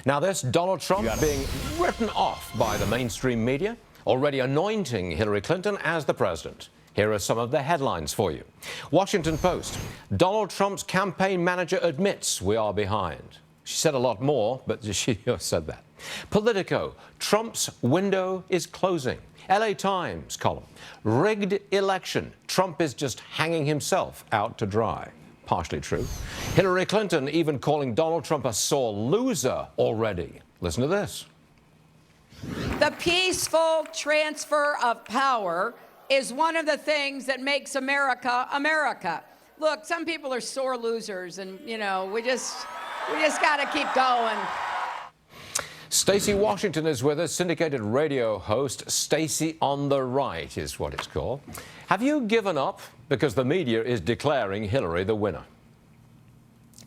Now this, Donald Trump being written off by the mainstream media, already anointing Hillary Clinton as the president. Here are some of the headlines for you. Washington Post, Donald Trump's campaign manager admits we are behind. She said a lot more, but she said that. Politico, Trump's window is closing. LA Times column, rigged election. Trump is just hanging himself out to dry. Partially true. Hillary Clinton even calling Donald Trump a sore loser already. Listen to this. The peaceful transfer of power is one of the things that makes America, America. Look, some people are sore losers, and, you know, we just got to keep going. Stacy Washington is with us, syndicated radio host. Stacy on the Right is what it's called. Have you given up because the media is declaring Hillary the winner?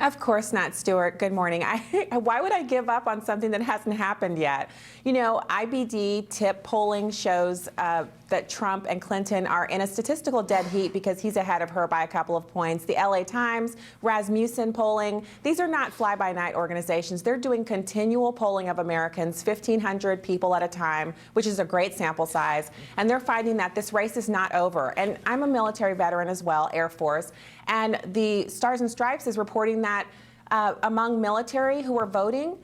Of course not, Stuart. Good morning. Why would I give up on something that hasn't happened yet? You know, IBD tip polling shows that Trump and Clinton are in a statistical dead heat because he's ahead of her by a couple of points. The LA Times, Rasmussen polling, these are not fly-by-night organizations. They're doing continual polling of Americans, 1,500 people at a time, which is a great sample size. And they're finding that this race is not over. And I'm a military veteran as well, Air Force. And the Stars and Stripes is reporting that among military who are voting,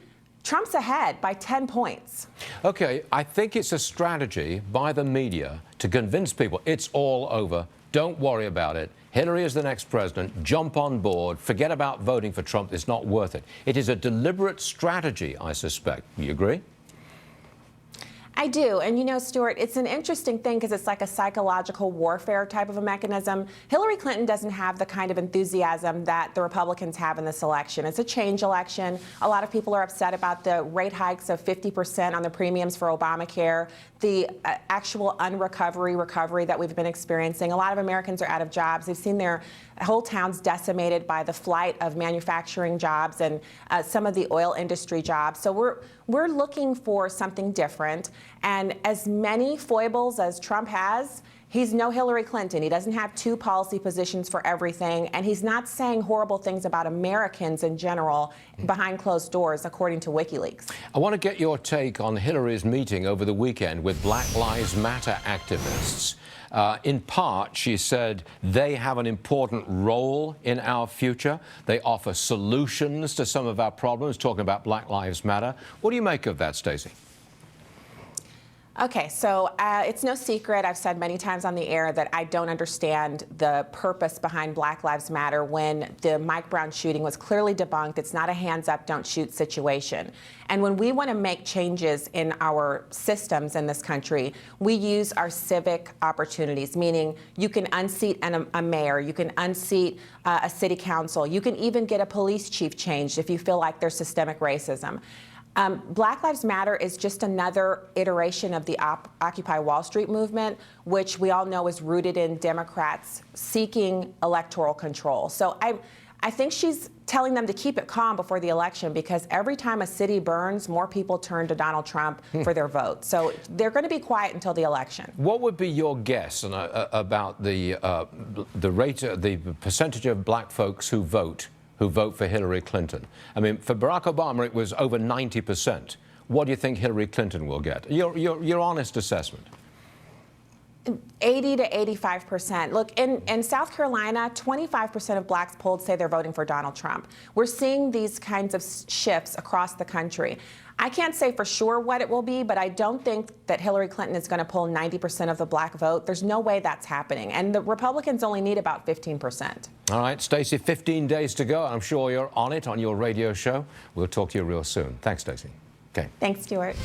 Trump's ahead by 10 points. Okay, I think it's a strategy by the media to convince people it's all over. Don't worry about it. Hillary is the next president. Jump on board. Forget about voting for Trump. It's not worth it. It is a deliberate strategy, I suspect. You agree? I do. And you know, Stuart, it's an interesting thing because it's like a psychological warfare type of a mechanism. Hillary Clinton doesn't have the kind of enthusiasm that the Republicans have in this election. It's a change election. A lot of people are upset about the rate hikes of 50% on the premiums for Obamacare, the actual recovery that we've been experiencing. A lot of Americans are out of jobs. They've seen their whole towns decimated by the flight of manufacturing jobs and some of the oil industry jobs. So we're looking for something different. And as many foibles as Trump has, he's no Hillary Clinton. He doesn't have two policy positions for everything. And he's not saying horrible things about Americans in general behind closed doors, according to WikiLeaks. I want to get your take on Hillary's meeting over the weekend with Black Lives Matter activists. In part, she said they have an important role in our future. They offer solutions to some of our problems, talking about Black Lives Matter. What do you make of that, Stacy? Okay, so it's no secret, I've said many times on the air that I don't understand the purpose behind Black Lives Matter when the Mike Brown shooting was clearly debunked. It's not a hands up, don't shoot situation. And when we want to make changes in our systems in this country, we use our civic opportunities, meaning you can unseat a mayor, you can unseat a city council, you can even get a police chief changed if you feel like there's systemic racism. Black Lives Matter is just another iteration of the Occupy Wall Street movement, which we all know is rooted in Democrats seeking electoral control. So I think she's telling them to keep it calm before the election because every time a city burns, more people turn to Donald Trump for their vote. So they're going to be quiet until the election. What would be your guess about the percentage of black folks who vote for Hillary Clinton? I mean, for Barack Obama, it was over 90%. What do you think Hillary Clinton will get? Your honest assessment. 80 to 85%. Look, in South Carolina, 25% of blacks polled say they're voting for Donald Trump. We're seeing these kinds of shifts across the country. I can't say for sure what it will be, but I don't think that Hillary Clinton is going to pull 90% of the black vote. There's no way that's happening. And the Republicans only need about 15%. All right, Stacy, 15 days to go. I'm sure you're on it on your radio show. We'll talk to you real soon. Thanks, Stacy. Okay. Thanks, Stuart.